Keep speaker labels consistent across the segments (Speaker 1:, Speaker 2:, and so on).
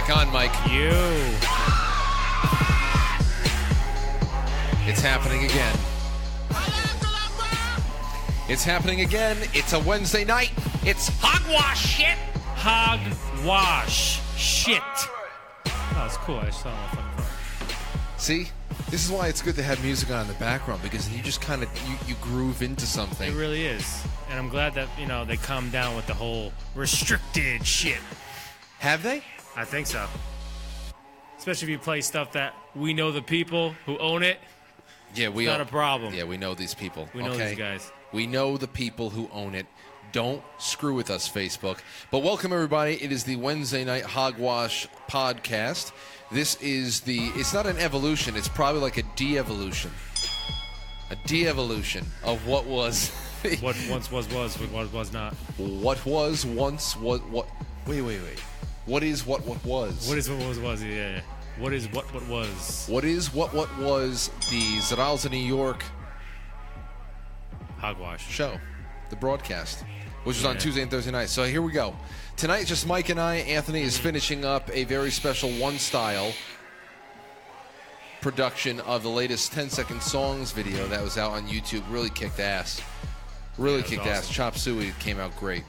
Speaker 1: back on, Mike. It's happening again. It's happening again. It's a Wednesday night. It's Hogwash shit.
Speaker 2: Hogwash shit. Oh, it's cool. I just saw my fucking phone.
Speaker 1: See? This is why it's good to have music on in the background, because you just kind of you groove into something.
Speaker 2: It really is. And I'm glad that, they calmed down with the whole restricted shit.
Speaker 1: Have they?
Speaker 2: I think so. Especially if you play stuff that we know the people who own it.
Speaker 1: Yeah,
Speaker 2: it's not a problem.
Speaker 1: Yeah, we know these people.
Speaker 2: We know these guys.
Speaker 1: We know the people who own it. Don't screw with us, Facebook. But welcome, everybody. It is the Wednesday Night Hogwash podcast. This is it's not an evolution. It's probably like a de-evolution. A de-evolution of what was.
Speaker 2: What once was, what was not.
Speaker 1: What was once, what. Wait. What is what was?
Speaker 2: What is what was, yeah. What is what was?
Speaker 1: What is what was the Zerals of New York
Speaker 2: Hogwash
Speaker 1: show, the broadcast, which was on Tuesday and Thursday night. So here we go. Tonight, just Mike and I. Anthony is finishing up a very special one-style production of the latest 10-second songs video that was out on YouTube. Really kicked ass. Really kicked ass. Chop Suey came out great.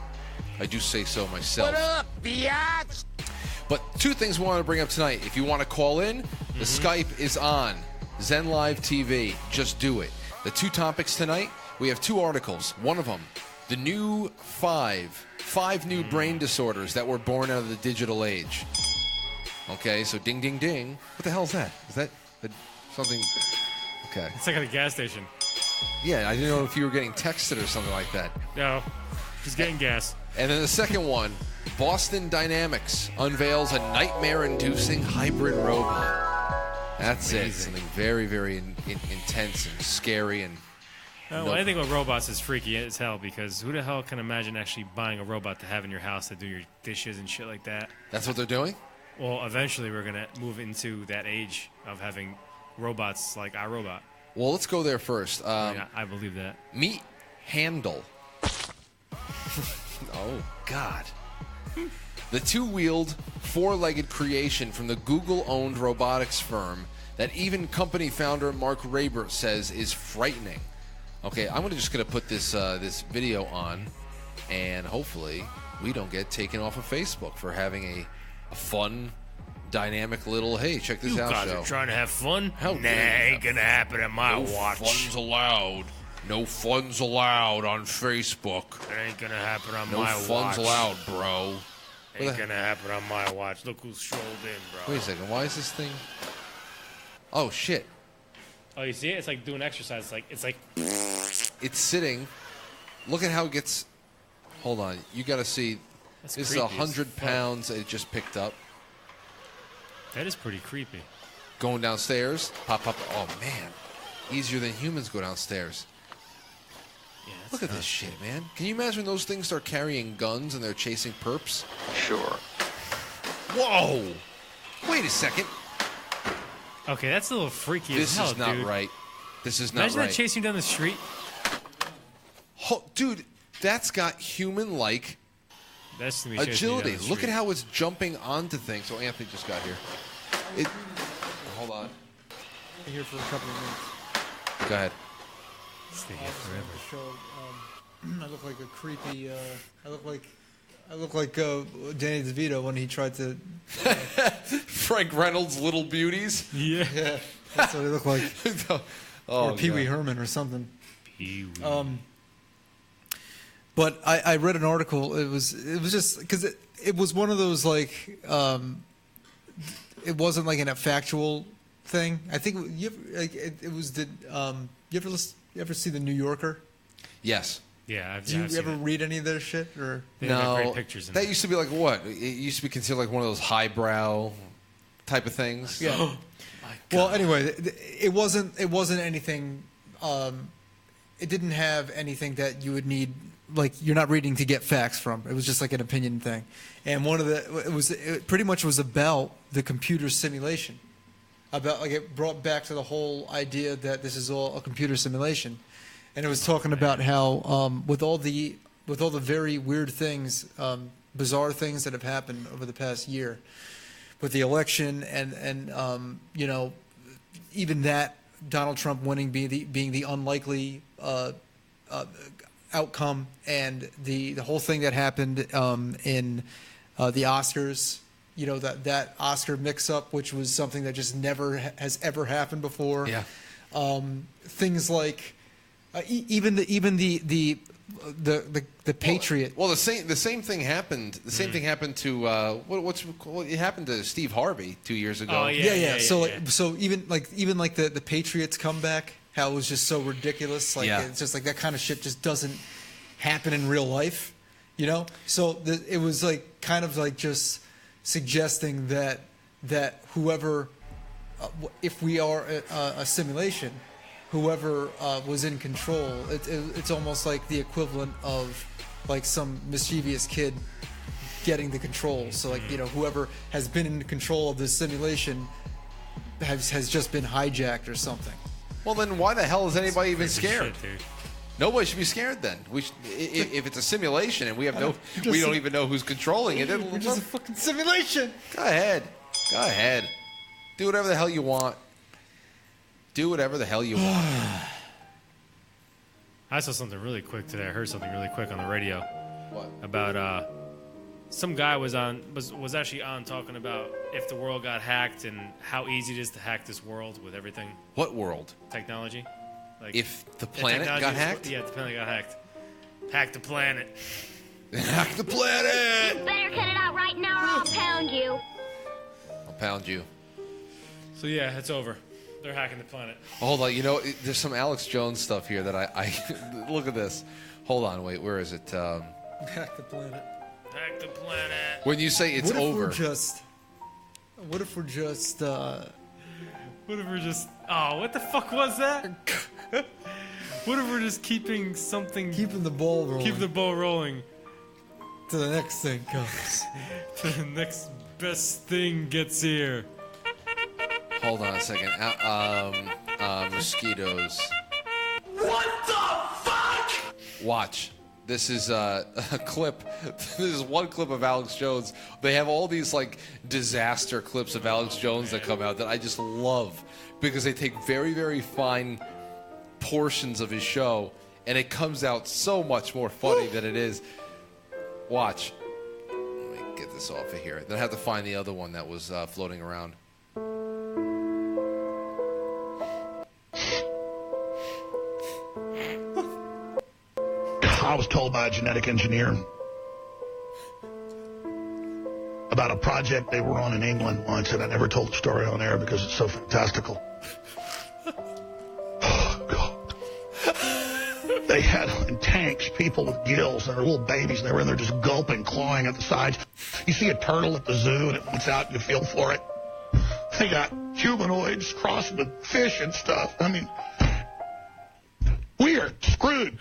Speaker 1: I do say so myself.
Speaker 3: What up, biatch?
Speaker 1: But two things we want to bring up tonight. If you want to call in, the Skype is on. Zen Live TV. Just do it. The two topics tonight, we have two articles. One of them, the new five new brain disorders that were born out of the digital age. Okay, so ding, ding, ding. What the hell is that? Is that something? Okay.
Speaker 2: It's like at a gas station.
Speaker 1: Yeah, I didn't know if you were getting texted or something like that.
Speaker 2: No, just getting gas.
Speaker 1: And then the second one, Boston Dynamics unveils a nightmare-inducing hybrid robot. That's
Speaker 2: amazing.
Speaker 1: it. Something very, very intense and scary. And
Speaker 2: anything with robots is freaky as hell, because who the hell can imagine actually buying a robot to have in your house to do your dishes and shit like that?
Speaker 1: That's what they're doing?
Speaker 2: Well, eventually we're going to move into that age of having robots like our robot.
Speaker 1: Well, let's go there first.
Speaker 2: I believe that.
Speaker 1: Meet Handle. Oh, God. The two-wheeled, four-legged creation from the Google-owned robotics firm that even company founder Mark Raber says is frightening. Okay, I'm just going to put this video on, and hopefully we don't get taken off of Facebook for having a fun, dynamic little, hey, check this out show.
Speaker 2: You guys are trying to have fun?
Speaker 1: Nah,
Speaker 2: ain't going to happen at my
Speaker 1: no
Speaker 2: watch.
Speaker 1: Fun's allowed. No fun's allowed on Facebook.
Speaker 2: It ain't going to happen on my watch.
Speaker 1: No fun's allowed, bro.
Speaker 2: Ain't going to happen on my watch. Look who's strolled in, bro.
Speaker 1: Wait a second. Why is this thing? Oh, shit.
Speaker 2: Oh, you see it? It's like doing exercise. It's like.
Speaker 1: It's sitting. Look at how it gets. Hold on. You got to see.
Speaker 2: That's
Speaker 1: This is
Speaker 2: creepy
Speaker 1: 100 pounds that it just picked up.
Speaker 2: That is pretty creepy.
Speaker 1: Going downstairs. Pop, pop. Oh, man. Easier than humans go downstairs.
Speaker 2: Yeah,
Speaker 1: Look at this shit, man. Can you imagine those things start carrying guns and they're chasing perps?
Speaker 3: Sure.
Speaker 1: Whoa! Wait a second.
Speaker 2: Okay, that's a little freaky
Speaker 1: This
Speaker 2: as hell,
Speaker 1: is not
Speaker 2: dude.
Speaker 1: right. This is not
Speaker 2: Imagine
Speaker 1: right.
Speaker 2: that chasing you down the street.
Speaker 1: Dude, that's got human-like
Speaker 2: That's gonna be chasing you down
Speaker 1: agility.
Speaker 2: the
Speaker 1: Look at
Speaker 2: street.
Speaker 1: how it's jumping onto things. So Anthony just got here. Hold on.
Speaker 4: I'm here for a couple of minutes.
Speaker 1: Go ahead.
Speaker 2: Stay here forever.
Speaker 4: Show, I look like a creepy. I look like Danny DeVito when he tried to.
Speaker 1: Frank Reynolds' Little Beauties.
Speaker 2: Yeah.
Speaker 4: Yeah, that's what I look like.
Speaker 1: Oh,
Speaker 4: Or Pee Wee
Speaker 1: God.
Speaker 4: Herman or something.
Speaker 2: Pee-wee.
Speaker 4: But I read an article. It was just because it was one of those like it wasn't like a factual thing. I think it was the you ever see the New Yorker?
Speaker 1: Yes.
Speaker 2: Yeah, I've
Speaker 4: Do you
Speaker 2: seen
Speaker 4: ever
Speaker 2: it.
Speaker 4: read any of their shit or?
Speaker 2: They have
Speaker 1: No.
Speaker 2: great pictures in
Speaker 1: That
Speaker 2: it.
Speaker 1: used to be like what? It used to be considered like one of those highbrow type of things.
Speaker 4: Yeah. Well, anyway, it wasn't anything. It didn't have anything that you would need. Like you're not reading to get facts from. It was just like an opinion thing, and it pretty much was about the computer simulation. About like it brought back to the whole idea that this is all a computer simulation, and it was talking about how with all the very weird things, bizarre things that have happened over the past year. with the election and you know, even that Donald Trump winning being the unlikely outcome, and the whole thing that happened in the Oscars, you know, that Oscar mix-up, which was something that just never has ever happened before.
Speaker 1: Yeah.
Speaker 4: Things like even the Patriot.
Speaker 1: Well, the same thing happened. The same thing happened to it happened to Steve Harvey 2 years ago.
Speaker 2: Oh, yeah.
Speaker 4: So even the Patriots comeback, how it was just so ridiculous. Like it's just like that kind of shit just doesn't happen in real life, you know. So it was like kind of like just suggesting that whoever, if we are a simulation, whoever was in control, it's almost like the equivalent of like some mischievous kid getting the control. So like, you know, whoever has been in control of this simulation has just been hijacked or something.
Speaker 1: Well, then why the hell is anybody even
Speaker 2: Crazy
Speaker 1: scared?
Speaker 2: shit, dude.
Speaker 1: Nobody should be scared then. If it's a simulation and we don't even know who's controlling it, then
Speaker 4: It's just a fucking simulation.
Speaker 1: Go ahead. Do whatever the hell you want. Do whatever the hell you want.
Speaker 2: I saw something really quick today. I heard something really quick on the radio.
Speaker 1: What?
Speaker 2: About some guy was actually on talking about if the world got hacked and how easy it is to hack this world with everything
Speaker 1: What world?
Speaker 2: technology. Like
Speaker 1: If the planet got hacked?
Speaker 2: Yeah, the planet got hacked. Hack the planet.
Speaker 1: Hack the planet!
Speaker 3: Better cut it out right now or I'll pound you.
Speaker 1: I'll pound you.
Speaker 2: So yeah, it's over. They're hacking the planet.
Speaker 1: Hold on, you know, there's some Alex Jones stuff here that I look at this. Hold on, wait, where is it?
Speaker 4: Hack the planet.
Speaker 2: Hack the planet.
Speaker 1: When you say it's over.
Speaker 4: What if we're just
Speaker 2: What if we're just... Oh, what the fuck was that? What if we're just keeping something...
Speaker 4: keeping the ball rolling?
Speaker 2: Keep the ball rolling.
Speaker 4: To the next thing comes.
Speaker 2: To the next best thing gets here.
Speaker 1: Hold on a second. Mosquitoes.
Speaker 5: What the fuck?
Speaker 1: Watch. This is a clip. This is one clip of Alex Jones. They have all these like disaster clips of Alex Jones that come out that I just love because they take very, very fine portions of his show and it comes out so much more funny than it is. Watch. Let me get this off of here. Then I have to find the other one that was floating around.
Speaker 5: I was told by a genetic engineer about a project they were on in England once, and I never told the story on air because it's so fantastical. Oh, God. They had in tanks people with gills and their little babies, and they were in there just gulping, clawing at the sides. You see a turtle at the zoo, and it wants out, and you feel for it. They got humanoids crossing with fish and stuff. I mean, we are screwed.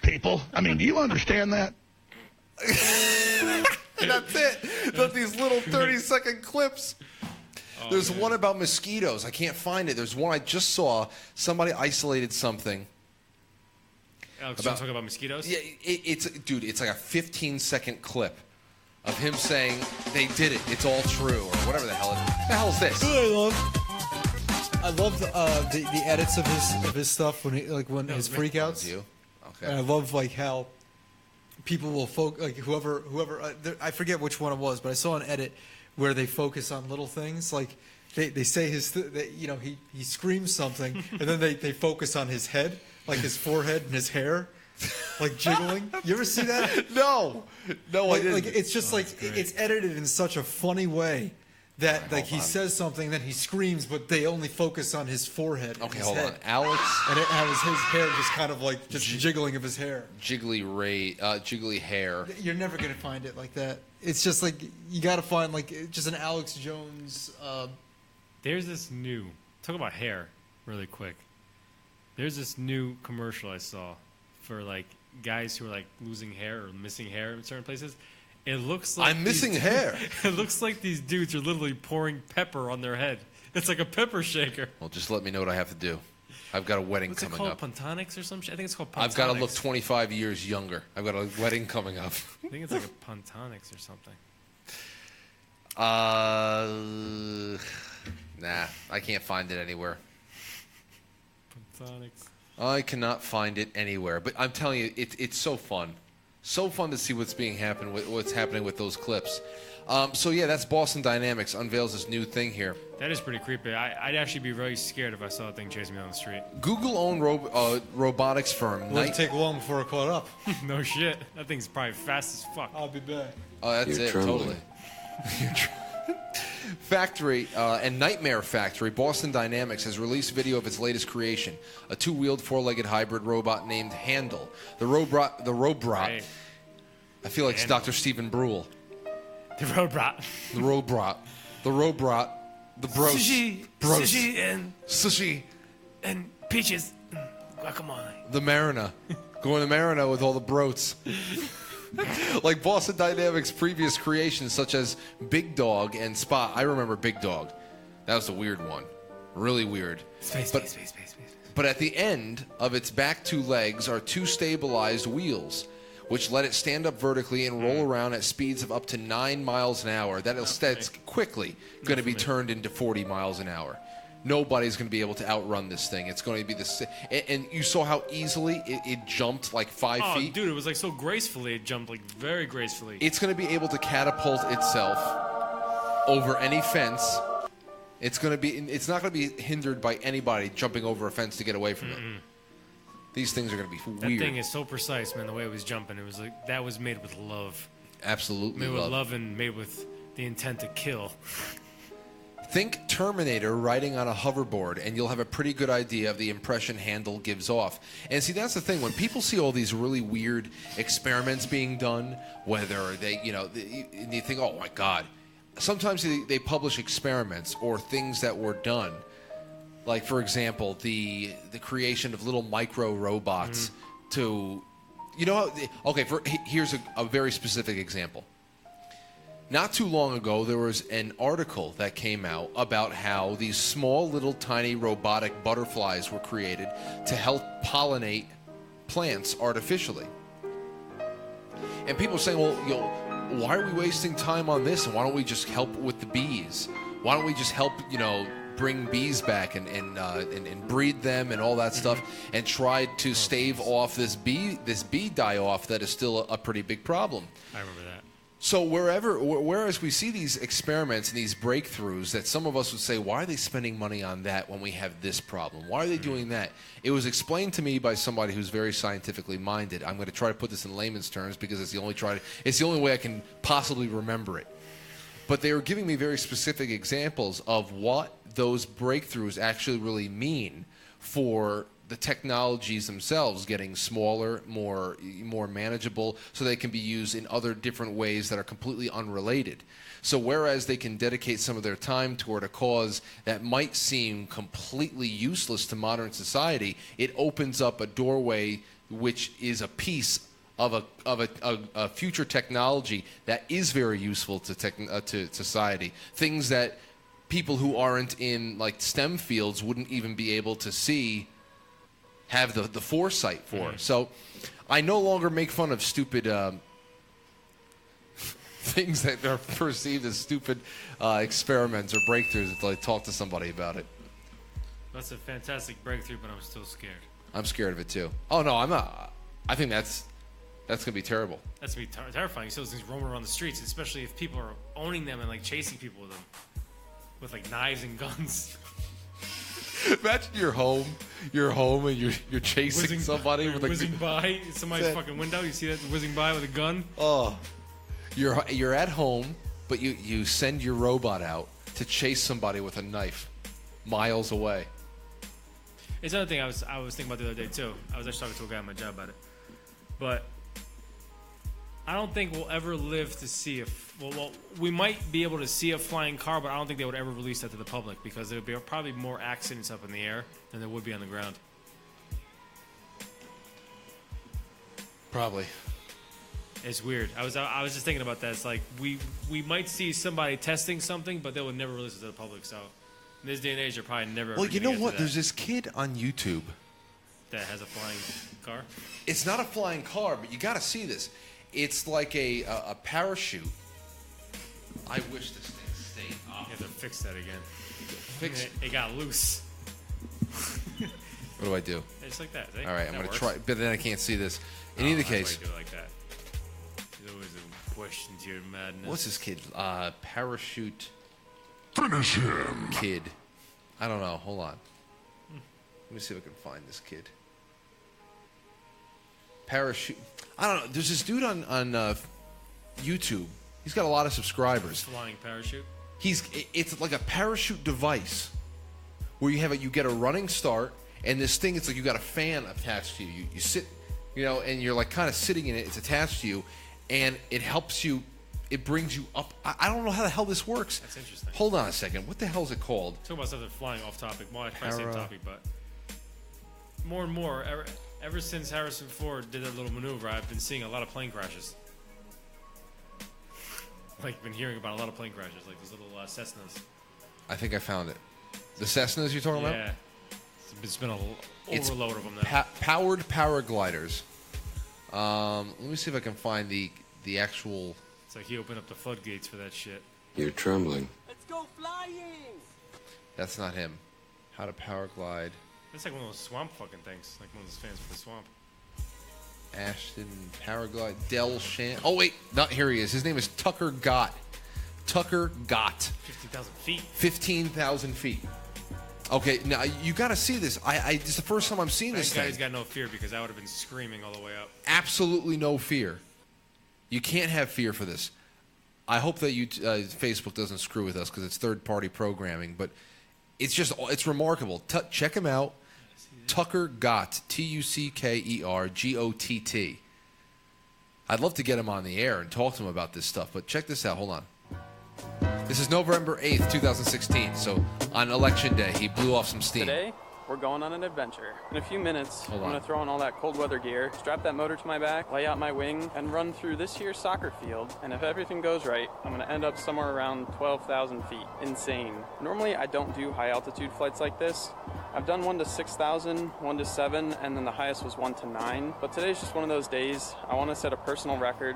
Speaker 5: People, I mean, do you understand that?
Speaker 1: That's it. Not these little 30-second clips. There's one about mosquitoes. I can't find it. There's one I just saw. Somebody isolated something.
Speaker 2: Alex, you want to talk about mosquitoes?
Speaker 1: Yeah, it's like a 15-second clip of him saying they did it. It's all true, or whatever the hell. The hell is this?
Speaker 4: I love the edits of his stuff when his freakouts.
Speaker 1: You. Okay.
Speaker 4: And I love like how people will like whoever I forget which one it was, but I saw an edit where they focus on little things like they say he screams something and then they focus on his head, like his forehead and his hair, like jiggling. You ever see that?
Speaker 1: No, I didn't.
Speaker 4: Like it's just it's edited in such a funny way that
Speaker 1: right,
Speaker 4: like he says something, then he screams, but they only focus on his forehead. And
Speaker 1: Okay,
Speaker 4: his
Speaker 1: hold
Speaker 4: head.
Speaker 1: on, Alex.
Speaker 4: And it has his hair just kind of like just jiggling of his hair.
Speaker 1: Jiggly hair.
Speaker 4: You're never gonna find it like that. It's just like you gotta find like just an Alex Jones.
Speaker 2: There's this new... Talk about hair really quick. There's this new commercial I saw for like guys who are like losing hair or missing hair in certain places. It looks like
Speaker 1: I'm missing hair.
Speaker 2: It looks like these dudes are literally pouring pepper on their head. It's like a pepper shaker.
Speaker 1: Well, just let me know what I have to do. I've got a wedding
Speaker 2: What's it
Speaker 1: coming
Speaker 2: called?
Speaker 1: up.
Speaker 2: Pontonics or some shit? I think it's called Pontonics.
Speaker 1: I've got to look 25 years younger. I've got a wedding coming up.
Speaker 2: I think it's like a Pontonics or something.
Speaker 1: Nah, I can't find it anywhere.
Speaker 2: Photonics.
Speaker 1: I cannot find it anywhere. But I'm telling you, it's so fun. So fun to see what's happening with those clips. So yeah, that's Boston Dynamics unveils this new thing here.
Speaker 2: That is pretty creepy. I'd actually be very scared if I saw a thing chasing me down the street.
Speaker 1: Google-owned robotics firm.
Speaker 4: Wouldn't take long before it caught up.
Speaker 2: No shit. That thing's probably fast as fuck.
Speaker 4: I'll be back.
Speaker 1: Oh, that's
Speaker 6: You're
Speaker 1: it.
Speaker 6: trembling.
Speaker 1: Totally. Factory and Nightmare Factory, Boston Dynamics has released video of its latest creation, a two-wheeled, four-legged hybrid robot named Handle. The robot.
Speaker 2: Right.
Speaker 1: I feel like it's Dr. Stephen Brule.
Speaker 2: The robot.
Speaker 1: The robot. The robot. The bros.
Speaker 2: Sushi.
Speaker 1: Bros.
Speaker 2: Sushi and
Speaker 1: Sushi.
Speaker 2: and peaches. Guacamole.
Speaker 1: The Marina. Going to Marina with all the broats. Like Boston Dynamics' previous creations, such as Big Dog and Spot. I remember Big Dog. That was a weird one. Really weird.
Speaker 2: Space.
Speaker 1: But at the end of its back two legs are two stabilized wheels, which let it stand up vertically and roll around at speeds of up to 9 miles an hour. That's quickly going to be turned into 40 miles an hour. Nobody's going to be able to outrun this thing. It's going to be and you saw how easily it jumped like 5 feet.
Speaker 2: Oh, dude, it was like so gracefully. It jumped like very gracefully.
Speaker 1: It's going to be able to catapult itself over any fence. It's not going to be hindered by anybody jumping over a fence to get away from it. These things are going to be weird.
Speaker 2: That thing is so precise, man. The way it was jumping, it was like that was made with love.
Speaker 1: Absolutely
Speaker 2: Made with love and made with the intent to kill.
Speaker 1: Think Terminator riding on a hoverboard, and you'll have a pretty good idea of the impression Handle gives off. And see, that's the thing. When people see all these really weird experiments being done, whether they, and you think, oh my God. Sometimes they publish experiments or things that were done. Like, for example, the creation of little micro robots to, here's a very specific example. Not too long ago, there was an article that came out about how these small, little, tiny robotic butterflies were created to help pollinate plants artificially. And people are saying, well, why are we wasting time on this? And why don't we just help with the bees? Why don't we just help, bring bees back and breed them and all that stuff and try to stave off this bee die-off that is still a pretty big problem.
Speaker 2: I remember that.
Speaker 1: So whereas we see these experiments and these breakthroughs that some of us would say, why are they spending money on that when we have this problem? Why are they doing that? It was explained to me by somebody who's very scientifically minded. I'm going to try to put this in layman's terms because it's the only way I can possibly remember it. But they were giving me very specific examples of what those breakthroughs actually really mean for the technologies themselves getting smaller, more manageable, so they can be used in other different ways that are completely unrelated. So whereas they can dedicate some of their time toward a cause that might seem completely useless to modern society, it opens up a doorway which is a piece of a future technology that is very useful to society. Things that people who aren't in like STEM fields wouldn't even be able to see, have the foresight for. So I no longer make fun of stupid things that are perceived as stupid experiments or breakthroughs until I talk to somebody about it.
Speaker 2: That's a fantastic breakthrough, but I'm still scared.
Speaker 1: I'm scared of it too. Oh no, I'm not. I think that's going to be terrible.
Speaker 2: That's going to be terrifying. You see those things roaming around the streets, especially if people are owning them and like chasing people with them. With like knives and guns.
Speaker 1: Imagine you're home and you're chasing somebody with
Speaker 2: whizzing by somebody's fucking window. You see that whizzing by with a gun?
Speaker 1: Oh, you're at home, but you send your robot out to chase somebody with a knife miles away.
Speaker 2: It's another thing I was thinking about the other day too. I was actually talking to a guy at my job about it, but I don't think we'll ever live to see well, we might be able to see a flying car, but I don't think they would ever release that to the public because there would be probably more accidents up in the air than there would be on the ground.
Speaker 1: Probably.
Speaker 2: It's weird. I was just thinking about that. It's like we might see somebody testing something, but they would never release it to the public. So in this day and age, they're probably never.
Speaker 1: Well, you know what? There's this kid on YouTube
Speaker 2: that has a flying car.
Speaker 1: It's not a flying car, but you got to see this. It's like a parachute. I wish this thing state.
Speaker 2: You have to fix that again.
Speaker 1: Fix.
Speaker 2: It got loose.
Speaker 1: What do I do?
Speaker 2: It's like that. See?
Speaker 1: All right, I'm
Speaker 2: That
Speaker 1: going to
Speaker 2: works.
Speaker 1: try, but then I can't see this. In either case,
Speaker 2: Do it like that. There's always a push into your madness.
Speaker 1: what's this kid? Parachute
Speaker 5: Finish him.
Speaker 1: Kid. I don't know. Hold on. Let me see if I can find this kid. Parachute. I don't know. There's this dude on YouTube. He's got a lot of subscribers.
Speaker 2: Flying parachute.
Speaker 1: It's like a parachute device where you get a running start, and this thing, it's like you got a fan attached to you. You sit, and you're like kind of sitting in it. It's attached to you, and it helps you. It brings you up. I don't know how the hell this works.
Speaker 2: That's interesting.
Speaker 1: Hold on a second. What the hell is it called?
Speaker 2: Talk about stuff that's flying off topic. Well, I try to same topic, but more and more, ever since Harrison Ford did that little maneuver, I've been seeing a lot of plane crashes. Like, been hearing about a lot of plane crashes, like those little Cessnas.
Speaker 1: I think I found it. The Cessnas you're talking about?
Speaker 2: Yeah. It's been an overload of them now.
Speaker 1: Powered paragliders. Let me see if I can find the actual.
Speaker 2: It's like he opened up the floodgates for that shit.
Speaker 6: You're trembling.
Speaker 7: Let's go flying!
Speaker 1: That's not him. How to paraglide.
Speaker 2: It's like one of those swamp fucking things. Like one of those fans for the swamp.
Speaker 1: Ashton paraglide. Del Shan. Oh wait, not here he is. His name is Tucker Gott. Tucker Gott.
Speaker 2: 15,000 feet.
Speaker 1: 15,000 feet. Okay, now you got to see this. This is the first time I'm seeing this
Speaker 2: That guy's
Speaker 1: thing.
Speaker 2: got no fear because I would have been screaming all the way up.
Speaker 1: Absolutely no fear. You can't have fear for this. I hope that Facebook doesn't screw with us because it's third-party programming, but it's remarkable. Check him out. Tucker Gott, Tuckergott. I'd love to get him on the air and talk to him about this stuff, but check this out. Hold on. This is November 8th, 2016, so on Election Day, he blew off some steam.
Speaker 8: Today, we're going on an adventure. In a few minutes,
Speaker 1: Hold
Speaker 8: I'm
Speaker 1: on.
Speaker 8: going to throw on all that cold weather gear, strap that motor to my back, lay out my wing, and run through this here soccer field. And if everything goes right, I'm going to end up somewhere around 12,000 feet. Insane. Normally, I don't do high altitude flights like this. I've done 1 to 6,000, 1 to 7, and then the highest was 1 to 9. But today's just one of those days. I want to set a personal record.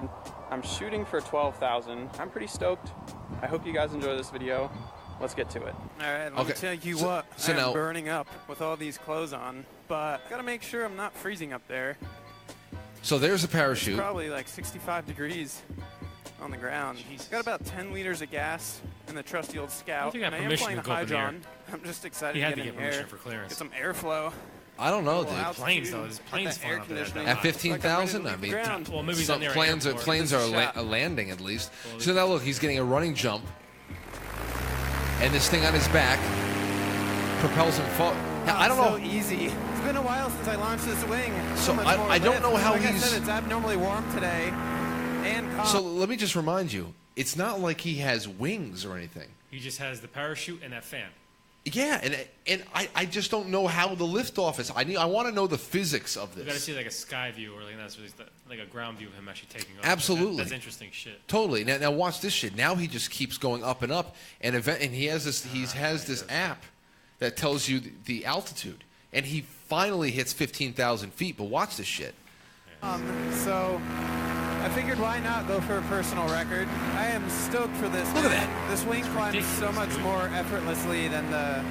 Speaker 8: I'm shooting for 12,000. I'm pretty stoked. I hope you guys enjoy this video. Let's get to it.
Speaker 9: All right, let me tell you what.
Speaker 1: So
Speaker 9: I'm
Speaker 1: now,
Speaker 9: burning up with all these clothes on, but gotta make sure I'm not freezing up there.
Speaker 1: so there's a parachute.
Speaker 9: It's probably like 65 degrees on the ground. Got about 10 liters of gas in the trusty old Scout.
Speaker 2: think I have
Speaker 9: and I am
Speaker 2: permission
Speaker 9: flying
Speaker 2: to
Speaker 9: a
Speaker 2: go up in the air.
Speaker 9: Hydron. I'm just excited
Speaker 2: He
Speaker 9: to
Speaker 2: had
Speaker 9: get
Speaker 2: to
Speaker 9: in
Speaker 2: get
Speaker 9: the air,
Speaker 2: permission for clearance.
Speaker 9: get some airflow.
Speaker 1: I don't know,
Speaker 9: Little
Speaker 1: dude.
Speaker 9: altitude,
Speaker 2: Planes, though. There's
Speaker 9: let
Speaker 2: planes
Speaker 9: the air
Speaker 2: flying up there.
Speaker 9: conditioning.
Speaker 1: At
Speaker 9: Like I'm ready
Speaker 1: 15,000,
Speaker 9: to
Speaker 1: I
Speaker 9: leave the
Speaker 1: mean,
Speaker 9: ground.
Speaker 2: Well, maybe he's
Speaker 1: some
Speaker 2: on there at
Speaker 1: planes
Speaker 2: airport.
Speaker 1: planes are
Speaker 9: shot.
Speaker 1: landing at least. So now look, he's getting a running jump, and this thing on his back propels him forward. Now, I don't
Speaker 9: so
Speaker 1: know.
Speaker 9: easy. It's been a while since I launched this wing.
Speaker 1: So
Speaker 9: much
Speaker 1: I-
Speaker 9: more
Speaker 1: I don't
Speaker 9: lift.
Speaker 1: know how
Speaker 9: like
Speaker 1: he's-
Speaker 9: I said, it's abnormally warm today. And calm.
Speaker 1: So let me just remind you, it's not like he has wings or anything.
Speaker 2: He just has the parachute and that fan.
Speaker 1: Yeah, and I just don't know how the liftoff is. I want to know the physics of
Speaker 2: You got to
Speaker 1: this.
Speaker 2: see like a sky view or like a ground view of him actually taking off.
Speaker 1: Absolutely.
Speaker 2: That's interesting shit.
Speaker 1: Totally. Now watch this shit. Now he just keeps going up and up, and he has this app that tells you the altitude, and he finally hits 15,000 feet. But watch this shit.
Speaker 9: So I figured why not go for a personal record. I am stoked for this.
Speaker 1: Look at
Speaker 9: man.
Speaker 1: that.
Speaker 9: This wing climbs so much more effortlessly than the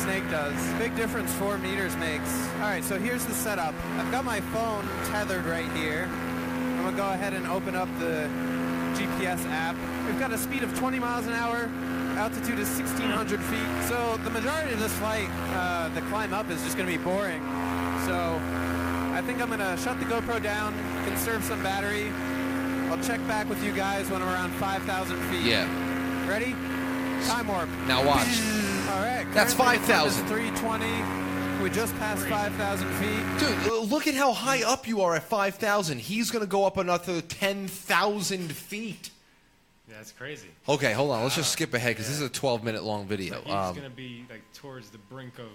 Speaker 9: Snake does. Big difference 4 meters makes. All right, so here's the setup. I've got my phone tethered right here. I'm gonna go ahead and open up the GPS app. We've got a speed of 20 miles an hour. Altitude is 1,600 feet. So the majority of this flight, the climb up is just gonna be boring. So I think I'm gonna shut the GoPro down, conserve some battery. I'll check back with you guys when I'm around 5,000 feet.
Speaker 1: Yeah.
Speaker 9: Ready? Time warp.
Speaker 1: Now watch.
Speaker 9: All right.
Speaker 1: That's
Speaker 9: currently the time is
Speaker 1: 5,000.
Speaker 9: 320. We just passed 5,000 feet.
Speaker 1: Dude, look at how high up you are at 5,000. He's going to go up another 10,000 feet.
Speaker 2: Yeah, that's crazy.
Speaker 1: Okay, hold on. Let's just skip ahead because this is a 12-minute long video.
Speaker 2: He's gonna be like towards the brink of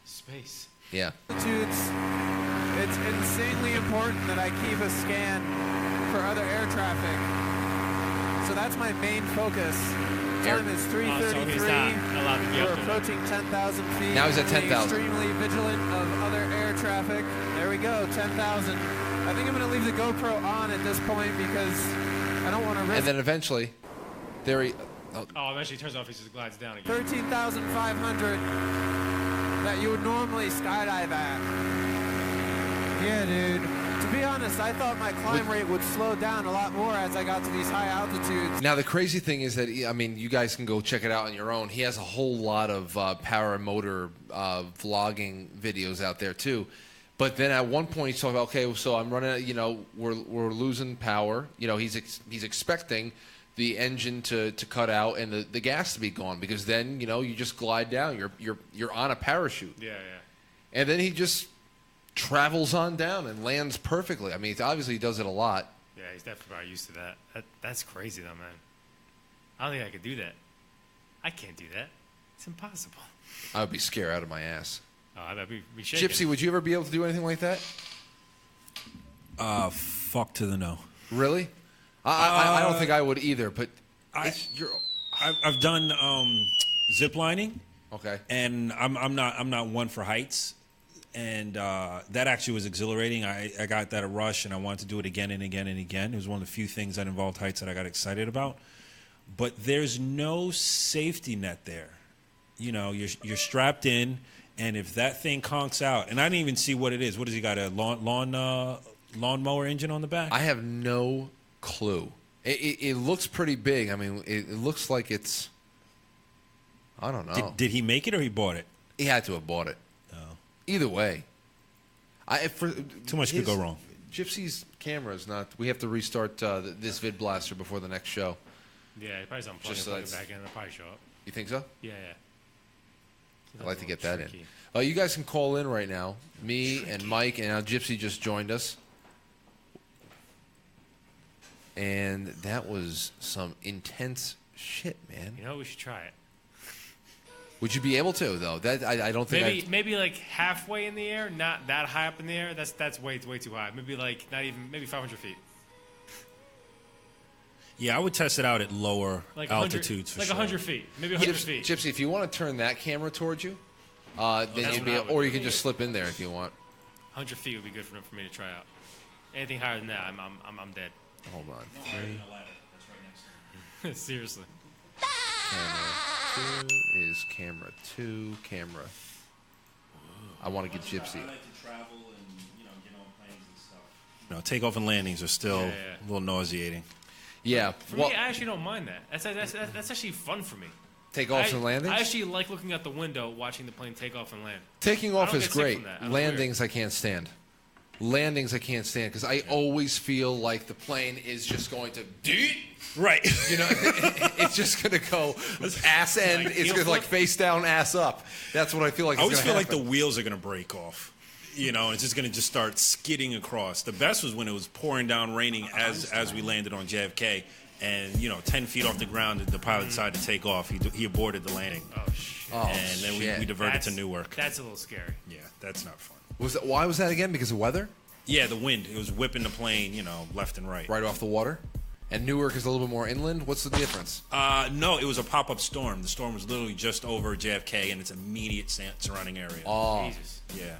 Speaker 2: space.
Speaker 1: Yeah.
Speaker 9: Altitudes. It's insanely important that I keep a scan for other air traffic. So that's my main focus. Time is
Speaker 2: so
Speaker 9: 3:33.
Speaker 2: he's not allowed to be
Speaker 9: We're
Speaker 2: up there.
Speaker 9: approaching 10,000 feet.
Speaker 1: Now he's at
Speaker 9: Being
Speaker 1: 10,000.
Speaker 9: Extremely vigilant of other air traffic. There we go, 10,000. I think I'm going to leave the GoPro on at this point because I don't want to risk.
Speaker 1: And then eventually, there he.
Speaker 2: Oh, eventually he turns off. He just glides down again.
Speaker 9: 13,500 that you would normally skydive at. Yeah, dude. To be honest, I thought my climb rate would slow down a lot more as I got to these high altitudes.
Speaker 1: Now, the crazy thing is that, I mean, you guys can go check it out on your own. He has a whole lot of power and motor vlogging videos out there, too. But then at one point he's talking about, okay, so I'm running, you know, we're losing power. You know, he's expecting the engine to cut out and the gas to be gone, because then, you know, you just glide down. You're on a parachute.
Speaker 2: Yeah.
Speaker 1: And then he just travels on down and lands perfectly. I mean, obviously he does it a lot.
Speaker 2: Yeah, he's definitely probably used to that. That's crazy, though, man. I don't think I could do that. I can't do that. It's impossible.
Speaker 1: I would be scared out of my ass.
Speaker 2: Oh, I'd be shaking.
Speaker 1: Gypsy, would you ever be able to do anything like that?
Speaker 6: Fuck to the no.
Speaker 1: Really? I don't think I would either, but
Speaker 6: I've done zip lining.
Speaker 1: Okay.
Speaker 6: And I'm not one for heights. And that actually was exhilarating. I got that a rush, and I wanted to do it again and again and again. It was one of the few things that involved heights that I got excited about. But there's no safety net there. You know, you're strapped in, and if that thing conks out, and I didn't even see what it is. What has he got, a lawnmower engine on the back?
Speaker 1: I have no clue. It looks pretty big. I mean, it looks like it's, I don't know.
Speaker 6: Did he make it or he bought it?
Speaker 1: He had to have bought it. Either way,
Speaker 6: too much could go wrong.
Speaker 1: Gypsy's camera is not. We have to restart this vid blaster before the next show.
Speaker 2: Yeah, he probably unplug
Speaker 1: Just
Speaker 2: and plug
Speaker 1: so
Speaker 2: it back in. It'll probably show up.
Speaker 1: You think so?
Speaker 2: Yeah.
Speaker 1: I'd like to get that
Speaker 2: tricky.
Speaker 1: in. You guys can call in right now. Me and Mike, and now Gypsy just joined us. And that was some intense shit, man.
Speaker 2: You know, we should try it.
Speaker 1: Would you be able to, though? That I don't think.
Speaker 2: Maybe like halfway in the air, not that high up in the air. That's way too high. Maybe like not even, maybe 500 feet.
Speaker 6: Yeah, I would test it out at lower
Speaker 2: Like
Speaker 6: altitudes for
Speaker 2: like
Speaker 6: sure.
Speaker 2: 100 feet, maybe 100 feet.
Speaker 1: Gypsy, if you want to turn that camera towards you, then you'd be, or you can just slip in there if you want.
Speaker 2: 100 feet would be good for me to try out. Anything higher than that, I'm dead.
Speaker 1: Hold on.
Speaker 2: Seriously.
Speaker 1: Camera 2 is camera 2. Camera. I want to get Gypsy.
Speaker 6: I like to travel and get on planes and stuff. No, takeoff and landings are still a little nauseating.
Speaker 1: Yeah.
Speaker 2: For me, I actually don't mind that. That's actually fun for me.
Speaker 1: Takeoffs and landings?
Speaker 2: I actually like looking out the window, watching the plane take off and land.
Speaker 1: Taking off is great.
Speaker 2: Landings,
Speaker 1: Landings, I can't stand. Landings, I can't stand because I always feel like the plane is just going to.
Speaker 6: Right.
Speaker 1: You know, it's just going to go ass end.
Speaker 2: Like
Speaker 1: it's going to face down, ass up. That's what I feel like.
Speaker 6: I always feel like the wheels are going to break off. It's just going to start skidding across. The best was when it was pouring down, raining as we landed on JFK. And, 10 feet off the ground, the pilot decided to take off. He aborted the landing.
Speaker 2: Oh, shit.
Speaker 1: And
Speaker 6: then we diverted to Newark.
Speaker 2: That's a little scary.
Speaker 6: Yeah, that's not fun.
Speaker 1: Why was that again? Because of weather?
Speaker 6: Yeah, the wind. It was whipping the plane, left and right.
Speaker 1: Right off the water? And Newark is a little bit more inland? What's the difference?
Speaker 6: No, it was a pop-up storm. The storm was literally just over JFK and its immediate surrounding area.
Speaker 1: Oh.
Speaker 2: Jesus.
Speaker 6: Yeah.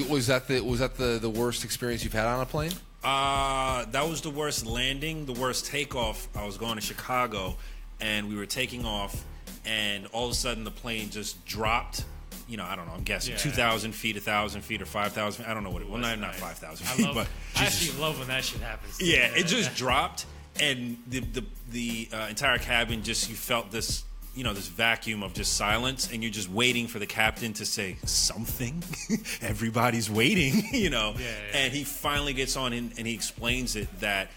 Speaker 1: Was that the worst experience you've had on a plane?
Speaker 6: That was the worst landing, the worst takeoff. I was going to Chicago, and we were taking off, and all of a sudden the plane just dropped. I don't know. I'm guessing 2,000 feet, 1,000 feet, or 5,000. I don't know what it was. Well, not 5,000 feet, but
Speaker 2: I actually love when that shit happens.
Speaker 6: Yeah, it just dropped, and the entire cabin you felt this. This vacuum of just silence, and you're just waiting for the captain to say something. Everybody's waiting, And he finally gets on and he explains it that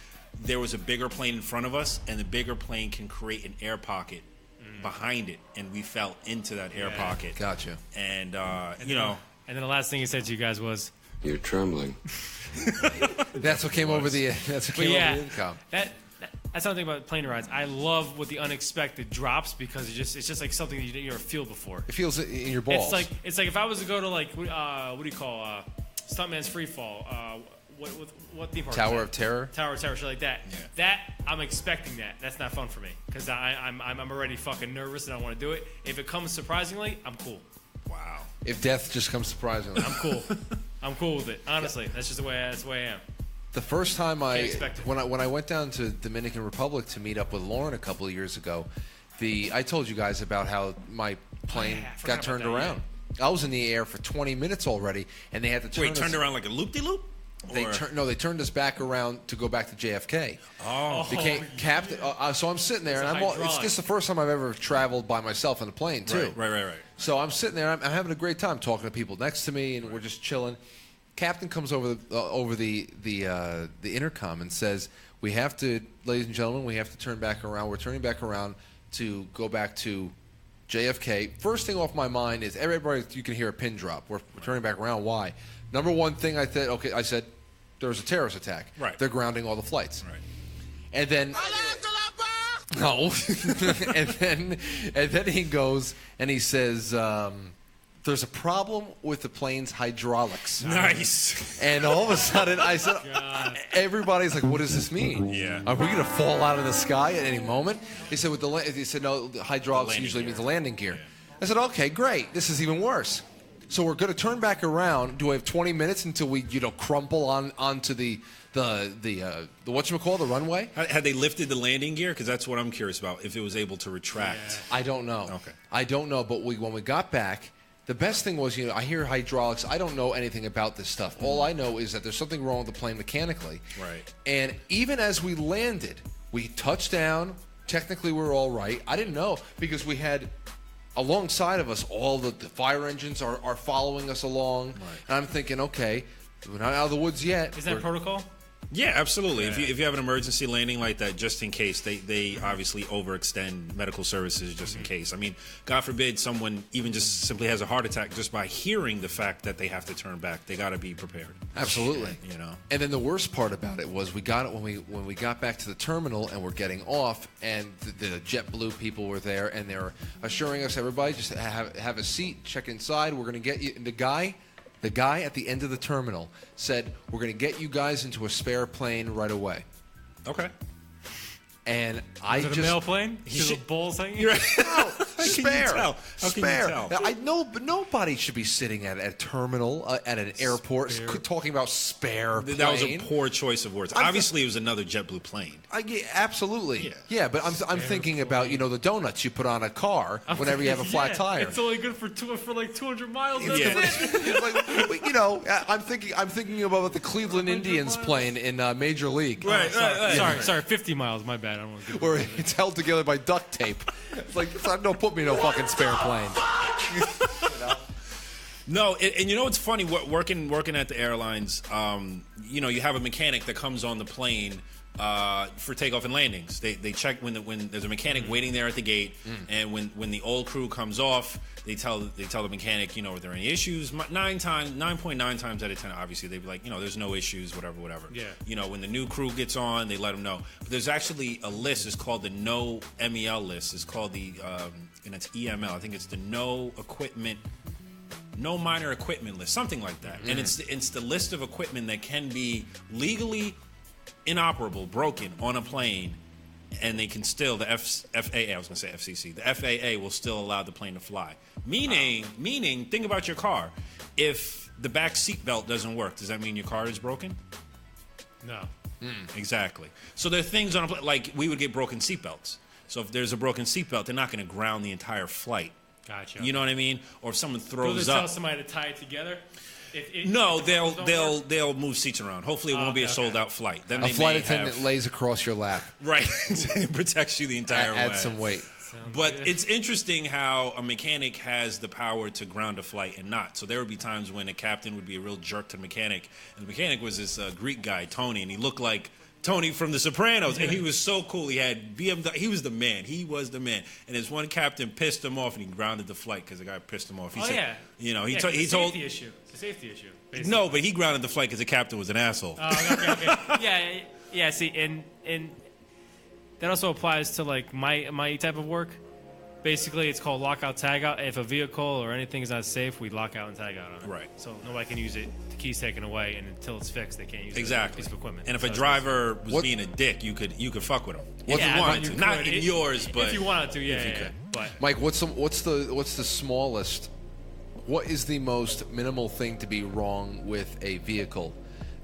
Speaker 6: there was a bigger plane in front of us, and the bigger plane can create an air pocket behind it, and we fell into that air pocket.
Speaker 1: Gotcha.
Speaker 6: And,
Speaker 2: And then the last thing he said to you guys was,
Speaker 7: "You're trembling."
Speaker 1: That's what came over the. That's what came over the intercom.
Speaker 2: That's something about plane rides. I love what the unexpected drops because it's just like something that you didn't ever feel before.
Speaker 1: It feels in your balls.
Speaker 2: It's like if I was to go to what do you call Stuntman's Free Fall? What theme park?
Speaker 1: Tower of Terror.
Speaker 2: Tower of Terror, shit like that.
Speaker 6: Yeah.
Speaker 2: That I'm expecting that. That's not fun for me because I'm already fucking nervous and I don't want to do it. If it comes surprisingly, I'm cool.
Speaker 6: wow.
Speaker 1: If death just comes surprisingly,
Speaker 2: I'm cool. I'm cool with it. Honestly, that's just the way I am.
Speaker 1: The first time
Speaker 2: Can't expect it.
Speaker 1: when I went down to Dominican Republic to meet up with Lauren a couple of years ago, I told you guys about how my plane
Speaker 2: I forgot
Speaker 1: got
Speaker 2: about
Speaker 1: turned
Speaker 2: that,
Speaker 1: around. I was in the air for 20 minutes already, and they had to turn
Speaker 6: Wait,
Speaker 1: us,
Speaker 6: turned around like a loop-de-loop?
Speaker 1: They turned us back around to go back to JFK.
Speaker 6: Oh.
Speaker 1: Became captain. So I'm sitting there,
Speaker 2: It's
Speaker 1: and
Speaker 2: a
Speaker 1: it's
Speaker 2: hydraulic.
Speaker 1: just the first time I've ever traveled by myself in a plane too.
Speaker 6: Right.
Speaker 1: So I'm sitting there, I'm having a great time talking to people next to me, and we're just chilling. Captain comes over the intercom and says, "We have to, ladies and gentlemen, we have to turn back around. We're turning back around to go back to JFK." First thing off my mind is everybody. You can hear a pin drop. We're turning back around. Why? Number one thing I said, there's a terrorist attack.
Speaker 6: Right.
Speaker 1: They're grounding all the flights.
Speaker 6: Right.
Speaker 1: And then no, and then he goes and he says, "There's a problem with the plane's hydraulics."
Speaker 6: Nice.
Speaker 1: And all of a sudden, I said, everybody's like, "What does this mean?
Speaker 6: Yeah.
Speaker 1: Are we going to fall out of the sky at any moment?" He said, he said, "No, the hydraulics
Speaker 6: landing
Speaker 1: usually
Speaker 6: gear.
Speaker 1: means the landing gear."
Speaker 6: Yeah.
Speaker 1: I said, "Okay, great. This is even worse." So we're going to turn back around. Do we have 20 minutes until we, crumple onto the whatchamacallit, the runway?
Speaker 6: Had they lifted the landing gear? Because that's what I'm curious about, if it was able to retract.
Speaker 2: Yeah.
Speaker 1: I don't know.
Speaker 6: Okay.
Speaker 1: I don't know, but when we got back, the best thing was, I hear hydraulics. I don't know anything about this stuff. All I know is that there's something wrong with the plane mechanically.
Speaker 6: Right.
Speaker 1: And even as we landed, we touched down. Technically, we were all right. I didn't know because we had alongside of us all the fire engines are following us along.
Speaker 6: Right.
Speaker 1: And I'm thinking, okay, we're not out of the woods yet.
Speaker 2: Is that
Speaker 1: We're-
Speaker 2: protocol?
Speaker 6: Yeah, absolutely. If you have an emergency landing like that, just in case, they obviously overextend medical services just in case. I mean, God forbid someone even just simply has a heart attack just by hearing the fact that they have to turn back. They got to be prepared.
Speaker 1: Absolutely.
Speaker 6: You know.
Speaker 1: And then the worst part about it was we got it when we got back to the terminal and we're getting off, and the JetBlue people were there, and they were assuring us, everybody just have a seat, check inside. We're going to get you. And the guy at the end of the terminal said, "We're going to get you guys into a spare plane right away."
Speaker 6: Okay.
Speaker 1: And
Speaker 2: Is it a mail plane? Is it balls hanging?
Speaker 1: No,
Speaker 6: How can you
Speaker 1: spare.
Speaker 6: tell? How can you
Speaker 1: Spare.
Speaker 6: tell?
Speaker 1: I know, but nobody should be sitting at a terminal at an airport talking about spare plane.
Speaker 6: That was a poor choice of words. Obviously, it was another JetBlue plane.
Speaker 1: Yeah, absolutely.
Speaker 6: Yeah.
Speaker 1: Yeah, but I'm thinking about the donuts you put on a car whenever you have a flat tire.
Speaker 2: It's only good for like 200 miles.
Speaker 6: Yeah.
Speaker 1: I'm thinking about the Cleveland Indians plane in Major League.
Speaker 6: Right.
Speaker 2: Sorry, 50 miles. My bad. I don't want to.
Speaker 1: Where it's held together by duct tape. It's like, don't put me in no fucking spare plane.
Speaker 6: No, and you know what's funny? Working at the airlines, you have a mechanic that comes on the plane for takeoff and landings. They check when there's a mechanic waiting there at the gate, and when the old crew comes off, they tell the mechanic, are there any issues? 9.9 times out of 10, obviously they'd be like, there's no issues, whatever.
Speaker 2: Yeah.
Speaker 6: When the new crew gets on, they let them know. But there's actually a list. It's called the No MEL list. It's called the and it's EML. I think it's the No minor equipment list, something like that. And it's the list of equipment that can be legally inoperable, broken on a plane, and they can still, the FAA, I was going to say FCC, the FAA will still allow the plane to fly. Meaning, think about your car. If the back seat belt doesn't work, does that mean your car is broken?
Speaker 2: No.
Speaker 6: Exactly. So there are things on a plane, like we would get broken seatbelts. So if there's a broken seatbelt, they're not going to ground the entire flight.
Speaker 2: Gotcha.
Speaker 6: You know what I mean? Or if someone
Speaker 2: Will
Speaker 6: throws
Speaker 2: they
Speaker 6: up.
Speaker 2: tell somebody to tie it together?
Speaker 6: No,
Speaker 2: if the buttons don't work?
Speaker 6: they'll move seats around. Hopefully, it won't be a
Speaker 2: okay.
Speaker 6: sold out flight. Then
Speaker 1: A
Speaker 6: they
Speaker 1: flight
Speaker 6: may
Speaker 1: attendant
Speaker 6: have,
Speaker 1: lays across your lap.
Speaker 6: right, it protects you the entire way.
Speaker 1: Add some weight.
Speaker 6: But it's interesting how a mechanic has the power to ground a flight and not. So there would be times when a captain would be a real jerk to the mechanic, and the mechanic was this Greek guy, Tony, and he looked like Tony from The Sopranos, and he was so cool. He had BMW. He was the man. And his one captain pissed him off, and he grounded the flight because the guy pissed him off. He said,
Speaker 2: He
Speaker 6: told.
Speaker 2: It's a safety issue. It's a safety issue. Basically.
Speaker 6: No, but he grounded the flight because the captain was an asshole.
Speaker 2: Okay. Yeah. See, and that also applies to like my type of work. Basically, it's called lockout tagout. If a vehicle or anything is not safe, we lock out and tag out on it.
Speaker 6: Right.
Speaker 2: So nobody can use it. The key's taken away, and until it's fixed, they can't use it.
Speaker 6: Exactly.
Speaker 2: As a piece of equipment.
Speaker 6: And if
Speaker 2: So
Speaker 6: a
Speaker 2: it's
Speaker 6: driver was being a dick, you could fuck with him if
Speaker 2: Yeah,
Speaker 6: you wanted to.
Speaker 2: you
Speaker 6: Not
Speaker 2: could.
Speaker 6: in yours, but
Speaker 2: if you wanted to,
Speaker 6: if you
Speaker 2: yeah.
Speaker 6: could.
Speaker 2: But
Speaker 1: Mike, what's the smallest? What is the most minimal thing to be wrong with a vehicle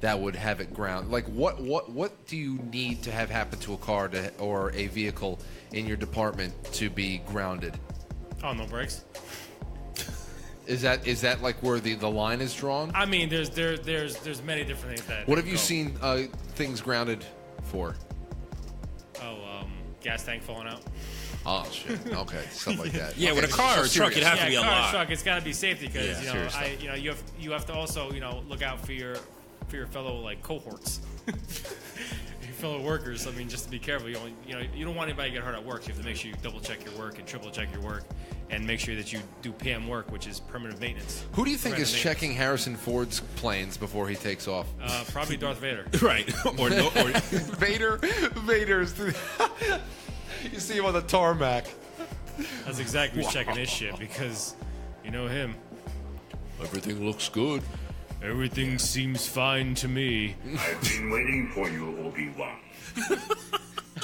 Speaker 1: that would have it ground? Like, what do you need to have happen to a car or a vehicle in your department to be grounded?
Speaker 2: Oh, no brakes.
Speaker 1: Is that like where the line is drawn?
Speaker 2: I mean, there's many different things that.
Speaker 1: What have you seen things grounded for?
Speaker 2: Gas tank falling out.
Speaker 1: Oh shit! Okay, stuff like that.
Speaker 6: Yeah,
Speaker 1: okay,
Speaker 6: with a car or a truck, it'd have to be a
Speaker 2: car
Speaker 6: lot.
Speaker 2: or truck, it's got to be safety because
Speaker 1: seriously.
Speaker 2: you have to also look out for your fellow like cohorts, your fellow workers. I mean, just to be careful. You don't want anybody to get hurt at work. So you have to make sure you double check your work and triple check your work, and make sure that you do PM work, which is permanent maintenance.
Speaker 1: Who do you think is checking Harrison Ford's planes before he takes off?
Speaker 2: Probably Darth Vader.
Speaker 6: Right. or
Speaker 1: Vader's. You see him on the tarmac.
Speaker 2: That's exactly who's checking his shit because you know him.
Speaker 1: Everything looks good.
Speaker 2: Everything seems fine to me.
Speaker 7: I've been waiting for you, Obi-Wan.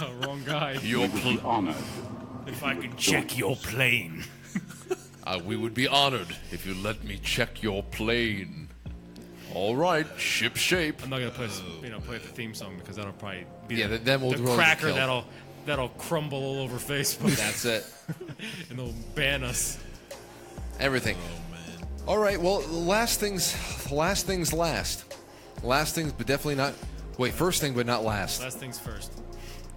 Speaker 2: Oh, wrong guy.
Speaker 7: You'll be honored.
Speaker 2: If I could check your plane.
Speaker 1: We would be honored if you let me check your plane. All right, ship shape.
Speaker 2: I'm not gonna play the theme song because that'll probably be
Speaker 1: then we'll
Speaker 2: the cracker that'll crumble all over Facebook.
Speaker 1: That's it.
Speaker 2: And they'll ban us.
Speaker 1: Everything.
Speaker 6: Oh man.
Speaker 1: All right. Well, last things last. Last things, but definitely not. Wait, first thing, but not last.
Speaker 2: Last things first.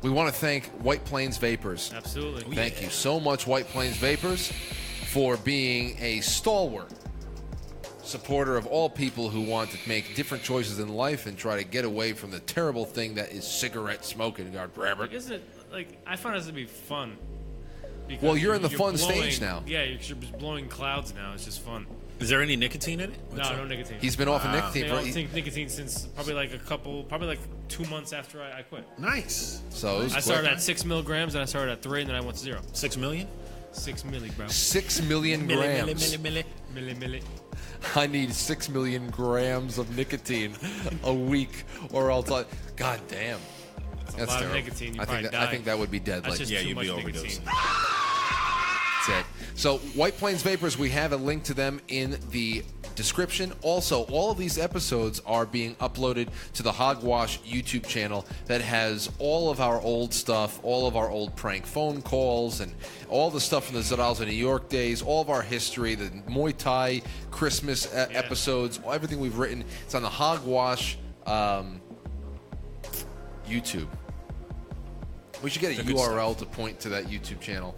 Speaker 1: We want to thank White Plains Vapors.
Speaker 2: Absolutely.
Speaker 1: Thank you so much, White Plains Vapors, for being a stalwart supporter of all people who want to make different choices in life and try to get away from the terrible thing that is cigarette smoking.
Speaker 2: Like, isn't it like I find this to be fun? Because
Speaker 1: well, you're in the fun
Speaker 2: blowing,
Speaker 1: stage now.
Speaker 2: Yeah, you're just blowing clouds now. It's just fun.
Speaker 6: Is there any nicotine in it?
Speaker 2: No nicotine.
Speaker 1: He's been off of nicotine.
Speaker 2: I think nicotine since probably like 2 months after I quit.
Speaker 6: Nice.
Speaker 1: So
Speaker 2: I started at 6 milligrams, and I started at 3, and then I went to 0.
Speaker 6: 6 million?
Speaker 2: 6 milligrams.
Speaker 1: 6 million grams.
Speaker 2: Milli.
Speaker 1: I need 6 million grams of nicotine a week, or else God damn.
Speaker 2: That's
Speaker 1: That's
Speaker 2: a lot
Speaker 1: terrible.
Speaker 2: of nicotine.
Speaker 1: I think that would be deadly.
Speaker 2: That's just
Speaker 6: Yeah,
Speaker 2: too
Speaker 6: you'd
Speaker 2: much
Speaker 6: be
Speaker 2: nicotine.
Speaker 6: overdosing.
Speaker 1: That's it. So, White Plains Vapors, we have a link to them in the description. Also, all of these episodes are being uploaded to the Hogwash YouTube channel that has all of our old stuff, all of our old prank phone calls, and all the stuff from the Zadals of New York days, all of our history, the Muay Thai Christmas episodes, everything we've written. It's on the Hogwash YouTube. We should get a
Speaker 6: Good
Speaker 1: URL to point to that YouTube channel.